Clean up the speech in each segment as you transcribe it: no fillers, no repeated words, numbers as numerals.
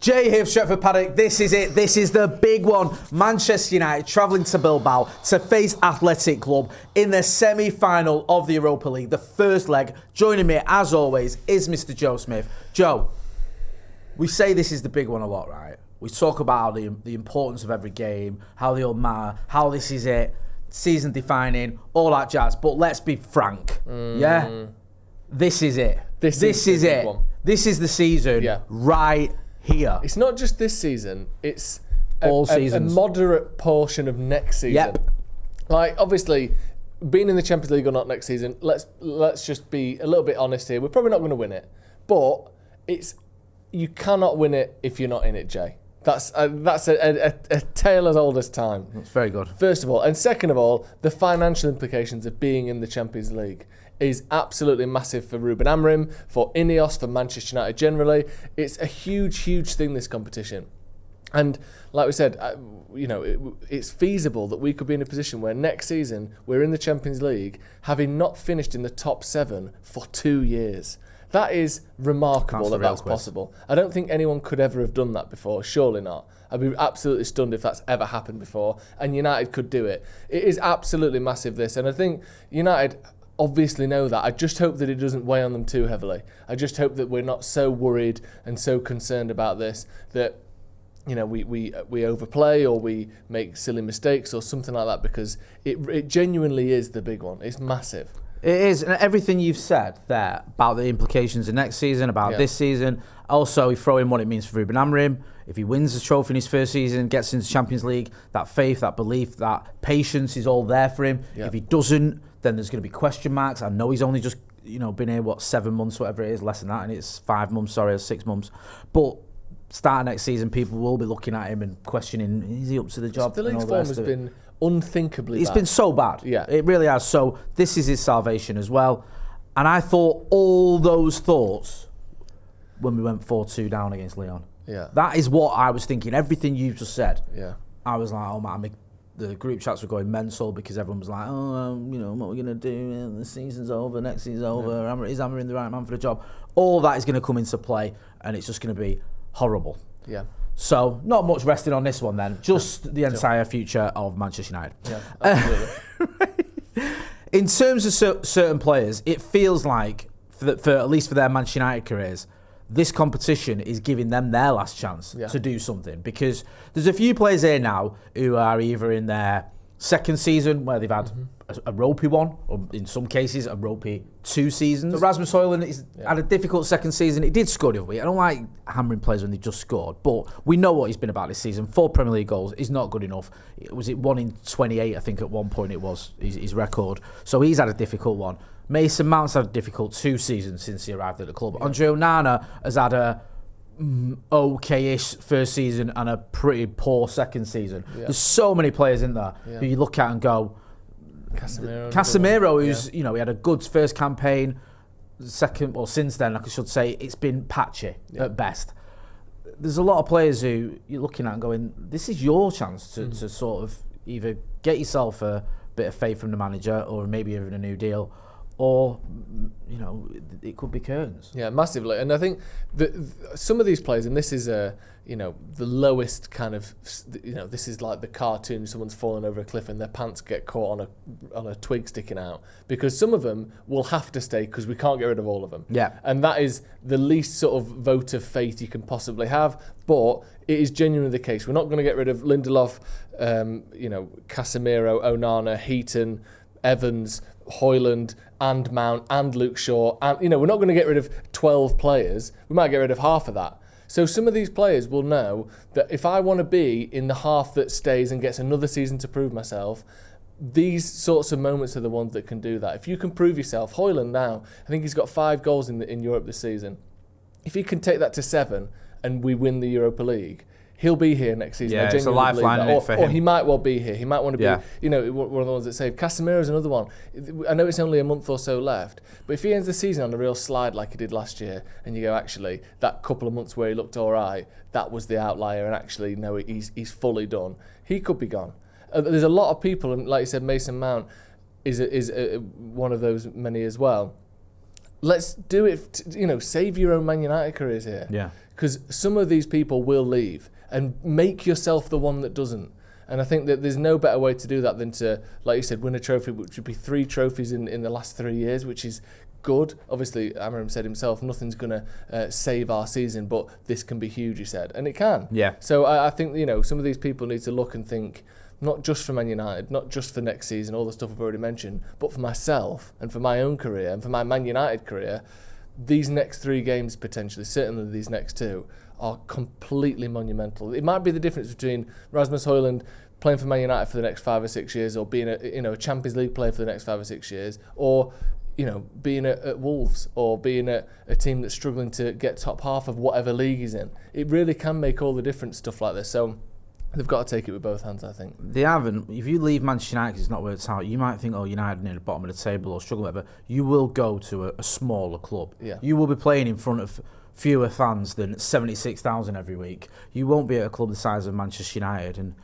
Jay here, Stretford, Paddock. This is it. This is the big one. Manchester United travelling to Bilbao to face Athletic Club in the semi-final of the Europa League, the first leg. Joining me, as always, is Mr. Joe Smith. Joe, we say this is the big one a lot, right? We talk about the importance of every game, how they all matter, how this is it, season defining, all that jazz. But let's be frank, yeah? This is it. This is it. One. This is the season right here. It's not just this season, it's all a seasons. moderate portion of next season. Yep. Like, obviously, being in the Champions League or not next season, let's just be a little bit honest here. We're probably not going to win it. But you cannot win it if you're not in it, Jay. That's a tale as old as time. That's very good. First of all. And second of all, the financial implications of being in the Champions League is absolutely massive for Ruben Amorim, for Ineos, for Manchester United generally. It's a huge, huge thing, this competition. And like we said, it's feasible that we could be in a position where next season we're in the Champions League, having not finished in the top 7 for 2 years. That is remarkable that's possible. I don't think anyone could ever have done that before, surely not. I'd be absolutely stunned if that's ever happened before, and United could do it. It is absolutely massive, this, and I think United obviously know that. I just hope that it doesn't weigh on them too heavily. I just hope that we're not so worried and so concerned about this that we overplay or we make silly mistakes or something like that, because it genuinely is the big one. It's massive. It is, and everything you've said there about the implications of next season, about this season. Also, you throw in what it means for Ruben Amorim. If he wins the trophy in his first season, gets into the Champions League, that faith, that belief, that patience is all there for him. If he doesn't, then there's going to be question marks. I know he's only just been here 7 months, whatever it is, less than that, and it's 5 months, or 6 months. But starting next season, people will be looking at him and questioning, is he up to the job? The league's form has been unthinkably bad. It's been so bad. Yeah. It really has. So this is his salvation as well. And I thought all those thoughts when we went 4-2 down against Lyon. Yeah. That is what I was thinking. Everything you've just said. Yeah. I was like, oh man, the group chats were going mental because everyone was like, what we're going to do? The season's over, next season's over. Is Amorim the right man for the job? All that is going to come into play, and it's just going to be horrible. Yeah. So, not much resting on this one then. Just the entire future of Manchester United. Yeah, absolutely. In terms of certain players, it feels like, for at least for their Manchester United careers, this competition is giving them their last chance to do something. Because there's a few players here now who are either in their second season, where they've had a ropey one, or in some cases a ropey 2 seasons. So Rasmus Højlund had a difficult second season. He did score the other week. I don't like hammering players when they just scored, but we know what he's been about this season. 4 Premier League goals is not good enough. Was it 1 in 28? I think at one point it was his record. So he's had a difficult one. Mason Mount's had a difficult 2 seasons since he arrived at the club. Andre Onana has had a okay-ish first season and a pretty poor second season. There's so many players in there who you look at and go, Casemiro, who's he had a good first campaign, second, or since then, I should say, it's been patchy at best. There's a lot of players who you're looking at and going, this is your chance to sort of either get yourself a bit of faith from the manager, or maybe even a new deal, or it could be curtains. Yeah, massively. And I think some of these players, and this is the lowest kind of, this is like the cartoon, someone's fallen over a cliff and their pants get caught on a twig sticking out, because some of them will have to stay because we can't get rid of all of them. Yeah. And that is the least sort of vote of faith you can possibly have, but it is genuinely the case. We're not going to get rid of Lindelof, Casemiro, Onana, Heaton, Evans, Højlund and Mount and Luke Shaw, and we're not going to get rid of 12 players. We might get rid of half of that. So some of these players will know that if I want to be in the half that stays and gets another season to prove myself, these sorts of moments are the ones that can do that. If you can prove yourself, Højlund now, I think he's got 5 goals in Europe this season. If he can take that to 7 and we win the Europa League, he'll be here next season. Yeah, it's a lifeline for him. Or he might well be here. He might want to be, one of the ones that say, Casemiro's another one. I know it's only a month or so left, but if he ends the season on a real slide like he did last year, and you go, actually, that couple of months where he looked all right, that was the outlier, and actually, no, he's fully done, he could be gone. There's a lot of people, and like you said, Mason Mount is one of those many as well. let's do it. Save your own Man United careers here. Yeah. Because some of these people will leave, and make yourself the one that doesn't. And I think that there's no better way to do that than to, like you said, win a trophy, which would be 3 trophies in the last 3 years, which is good. Obviously, Amorim said himself, nothing's going to save our season, but this can be huge, he said. And it can. Yeah. So I think, some of these people need to look and think, not just for Man United, not just for next season, all the stuff I've already mentioned, but for myself and for my own career and for my Man United career, these next 3 games potentially, certainly these next 2, are completely monumental. It might be the difference between Rasmus Højlund playing for Man United for the next 5 or 6 years, or being a Champions League player for the next 5 or 6 years, or being at Wolves, or being at a team that's struggling to get top half of whatever league he's in. It really can make all the difference, stuff like this. So they've got to take it with both hands, I think. They haven't. If you leave Manchester United because it's not worked out, you might think, United near the bottom of the table or struggle, whatever. You will go to a smaller club. Yeah. You will be playing in front of fewer fans than 76,000 every week. You won't be at a club the size of Manchester United, and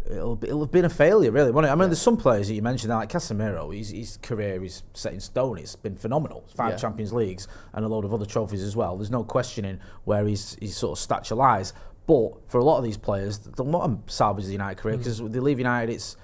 it'll have been a failure, really, won't it? I mean, there's some players that you mentioned, like Casemiro. His career is set in stone. It's been phenomenal. 5 Champions Leagues and a load of other trophies as well. There's no questioning where his sort of stature lies. But for a lot of these players, they'll not salvage the United career because they leave United, it's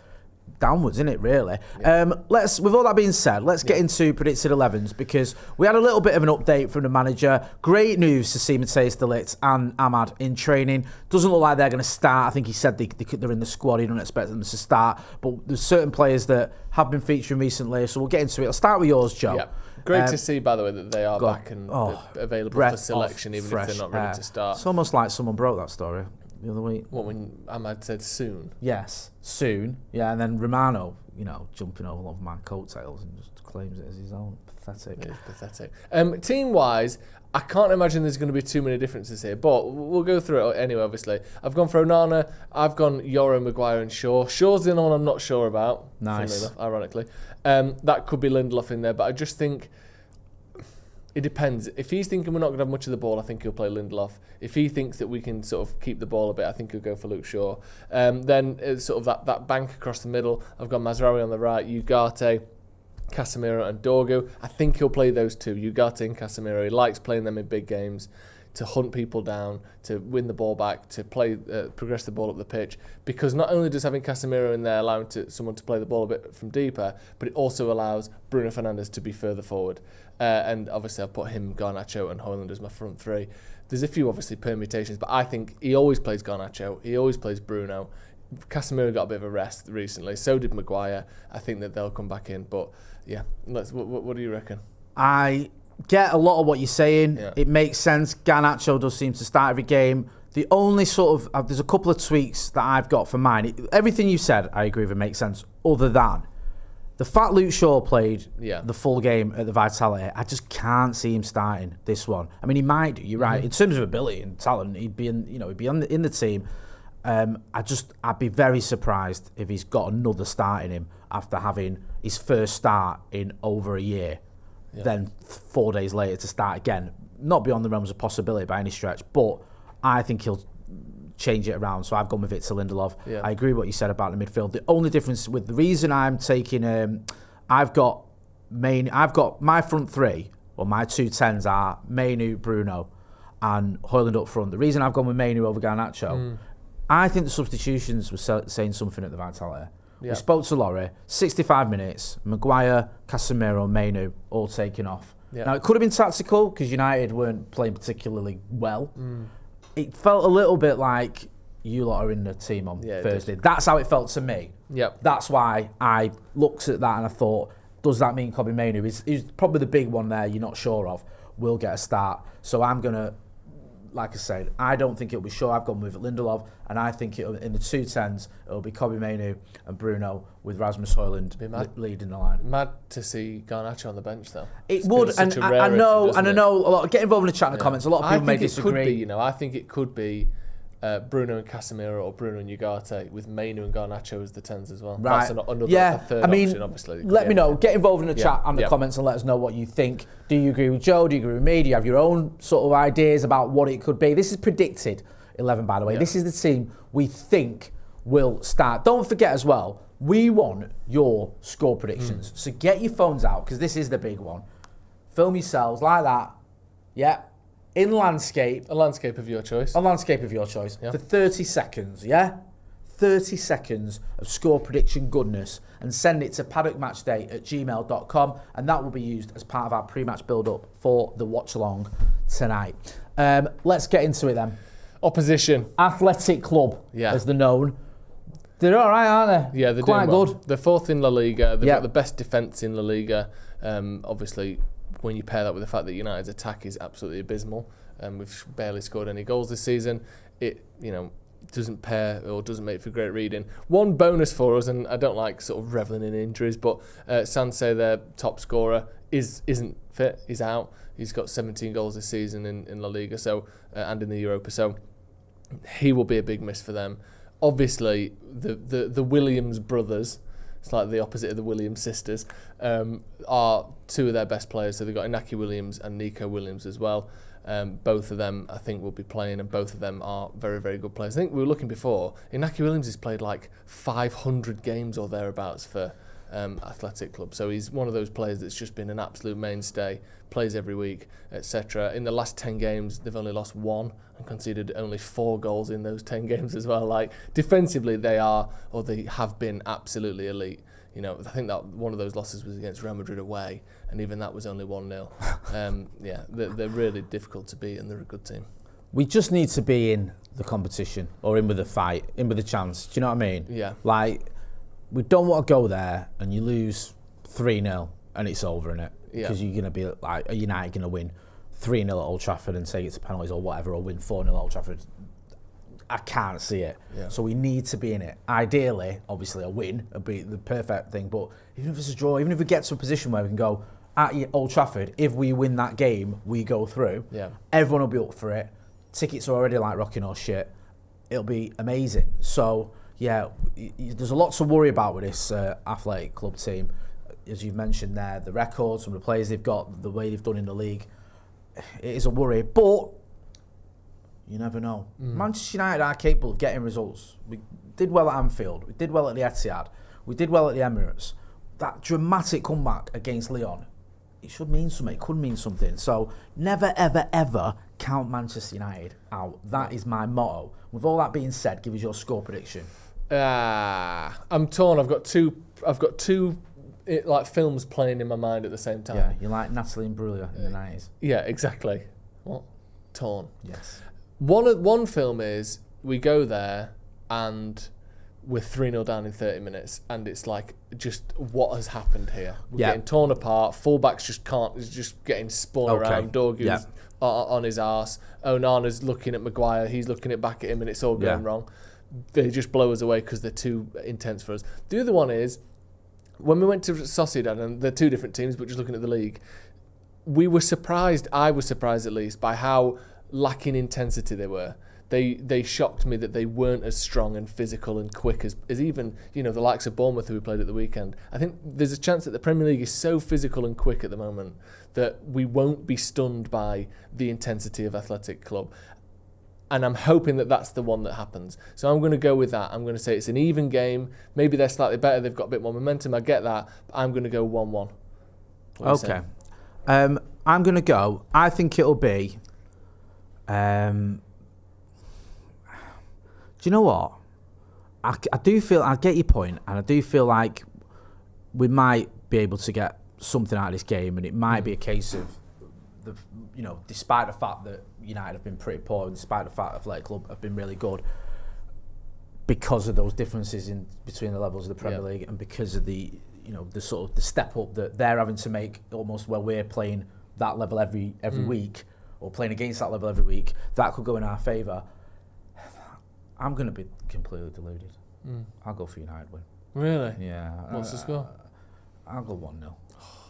downwards, isn't it, really? Yeah. With all that being said, let's get into predicted 11s, because we had a little bit of an update from the manager. Great news to see Matthijs de Ligt and Ahmad in training. Doesn't look like they're going to start. I think he said they're in the squad. He don't expect them to start. But there's certain players that have been featuring recently, so we'll get into it. I'll start with yours, Joe. Yeah. Great to see, by the way, that they are back and available for selection, even if they're not ready to start. It's almost like someone broke that story the other week. What, when Ahmad said soon? Yes, soon. Yeah, and then Romano, jumping over one of my coattails and just claims it as his own. Pathetic. It is pathetic. Team-wise, I can't imagine there's going to be too many differences here, but we'll go through it anyway, obviously. I've gone for Onana, I've gone Euro, Maguire and Shaw. Shaw's the one I'm not sure about, nice. enough, ironically. That could be Lindelof in there, but I just think it depends. If he's thinking we're not going to have much of the ball, I think he'll play Lindelof. If he thinks that we can sort of keep the ball a bit, I think he'll go for Luke Shaw. Then sort of that bank across the middle, I've got Mazraoui on the right, Ugarte, Casemiro and Dorgu. I think he'll play those 2, Ugarte and Casemiro. He likes playing them in big games, to hunt people down, to win the ball back, to play, progress the ball up the pitch. Because not only does having Casemiro in there allow someone to play the ball a bit from deeper, but it also allows Bruno Fernandes to be further forward. And obviously I've put him, Garnacho and Højlund as my front 3. There's a few obviously permutations, but I think he always plays Garnacho, he always plays Bruno. Casemiro got a bit of a rest recently, so did Maguire. I think that they'll come back in, but yeah, what do you reckon? I get a lot of what you're saying. Yeah. It makes sense. Garnacho does seem to start every game. The only sort of there's a couple of tweaks that I've got for mine. Everything you said, I agree with, makes sense. Other than the fact Luke Shaw played the full game at the Vitality, I just can't see him starting this one. I mean, he might do. You're right. In terms of ability and talent, he'd be in the team. I'd be very surprised if he's got another start in him after having his first start in over a year. Yeah. Then 4 days later to start again. Not beyond the realms of possibility by any stretch, but I think he'll change it around. So I've gone with Victor Lindelof. Yeah. I agree with what you said about the midfield. The only difference with the reason I'm taking I've got my front 3, or my 2 10s are Mainu, Bruno and Højlund up front. The reason I've gone with Mainu over Garnacho, I think the substitutions were saying something at the Vitality. Yeah. We spoke to Laurie, 65 minutes, Maguire, Casemiro, Mainu, all taken off. Yeah. Now, it could have been tactical because United weren't playing particularly well. It felt a little bit like you lot are in the team on Thursday. That's how it felt to me. Yep. That's why I looked at that and I thought, does that mean Kobbie Mainu? He's probably the big one there you're not sure of. Will get a start. So I'm going to, like I said, I don't think it'll be Shaw. I've gone with Lindelof, and I think in the 2 10s, it'll be Kobbie Mainu and Bruno with Rasmus Højlund leading the line. Mad to see Garnacho on the bench, though. It would, and I know a lot. Get involved in the chat in the comments. A lot of people may disagree. I think it could be Bruno and Casemiro or Bruno and Ugarte with Mainu and Garnacho as the 10s as well. Right. That's a third option, obviously. Let me know. Get involved in the chat and the comments and let us know what you think. Do you agree with Joe? Do you agree with me? Do you have your own sort of ideas about what it could be? This is predicted 11, by the way. This is the team we think will start. Don't forget as well, we want your score predictions. So get your phones out, because this is the big one. film yourselves like that. Yeah. In landscape. A landscape of your choice. A landscape of your choice. Yeah. For 30 seconds, yeah? 30 seconds of score prediction goodness, and send it to paddockmatchday@gmail.com, and that will be used as part of our pre-match build-up for the watch-along tonight. Let's get into it then. Opposition. Athletic Club, as they're known. They're all right, aren't they? Yeah, they're quite doing well. good. They're fourth in La Liga. They've got the best defence in La Liga. Obviously, when you pair that with the fact that United's attack is absolutely abysmal, we've barely scored any goals this season, it doesn't pair or doesn't make for great reading. One bonus for us, and I don't like sort of revelling in injuries, but Sansé, their top scorer, isn't fit. He's out. He's got 17 goals this season in La Liga, and in the Europa, so he will be a big miss for them. Obviously, the Williams brothers, it's like the opposite of the Williams sisters, are two of their best players. So they've got Inaki Williams and Nico Williams as well. Both of them, I think, will be playing, and both of them are very, very good players. I think we were looking before, Inaki Williams has played like 500 games or thereabouts for Athletic Club. So he's one of those players that's just been an absolute mainstay, plays every week, etc. In the last 10 games, they've only lost 1 and conceded only 4 goals in those 10 games as well. Like, defensively, they have been absolutely elite. I think that one of those losses was against Real Madrid away, and even that was only 1-0. They're really difficult to beat, and they're a good team. We just need to be in the competition, or in with a fight, in with a chance. Do you know what I mean? Yeah. Like, we don't want to go there and you lose 3-0 and it's over, innit? Because you're going to be like, are United going to win 3-0 at Old Trafford and take it to penalties or whatever, or win 4-0 at Old Trafford? I can't see it. Yeah. So we need to be in it. Ideally, obviously, a win would be the perfect thing. But even if it's a draw, even if we get to a position where we can go at Old Trafford, if we win that game, we go through. Yeah. Everyone will be up for it. Tickets are already like rocking or shit. It'll be amazing. So, yeah, there's a lot to worry about with this Athletic Club team. As you've mentioned there, the records, some of the players they've got, the way they've done in the league, it is a worry. But you never know. Manchester United are capable of getting results. We did well at Anfield. We did well at the Etihad. We did well at the Emirates. That dramatic comeback against Lyon, it should mean something. It could mean something. So never, ever, ever count Manchester United out. That is my motto. With all that being said, give us your score prediction. I'm torn. I've got two like films playing in my mind at the same time. Yeah, you're like Natalie Imbruglia in the 90s. Yeah, exactly. What? Torn. Yes. One film is we go there and we're 3-0 down in 30 minutes, and it's like, just what has happened here? We're getting torn apart. Fullbacks is just getting spun around. Dorgu's on his arse. Onana's looking at Maguire. He's looking back at him, and it's all going wrong. They just blow us away because they're too intense for us. The other one is, when we went to Sociedad, and they're two different teams, but just looking at the league, we were surprised, I was surprised at least, by how lacking intensity they were. They shocked me that they weren't as strong and physical and quick as even, the likes of Bournemouth, who we played at the weekend. I think there's a chance that the Premier League is so physical and quick at the moment that we won't be stunned by the intensity of Athletic Club. And I'm hoping that that's the one that happens. So I'm going to go with that. I'm going to say it's an even game. Maybe they're slightly better. They've got a bit more momentum. I get that. But I'm going to go 1-1. Okay. I'm going to go. I think it'll be... do you know what? I do feel... I get your point. And I do feel like we might be able to get something out of this game. And it might be a case of... despite the fact that United have been pretty poor, and despite the fact that Athletic Club have been really good, because of those differences in between the levels of the Premier League, and because of the sort of the step up that they're having to make, almost where we're playing that level every week, or playing against that level every week, that could go in our favour. I'm going to be completely deluded. I'll go for United win. Really? Yeah. What's the score? I'll go 1-0.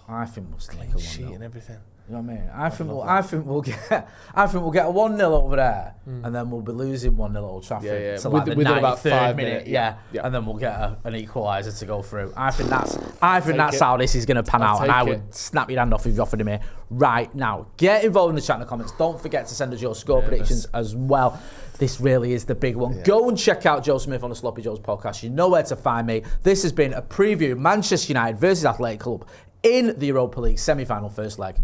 I think we'll still make a 1-0. Sheet and everything. You know what I mean? I think we'll get a 1-0 over there, and then we'll be losing 1-0 at Old Trafford to like within about 5 minute. Yeah, and then we'll get an equaliser to go through. I think that's how this is going to pan out, and I would snap your hand off if you offered me right now. Get involved in the chat in the comments. Don't forget to send us your score predictions as well. This really is the big one. Yeah. Go and check out Joe Smith on the Sloppy Joe's podcast. You know where to find me. This has been a preview: Manchester United versus Athletic Club in the Europa League semi-final first leg.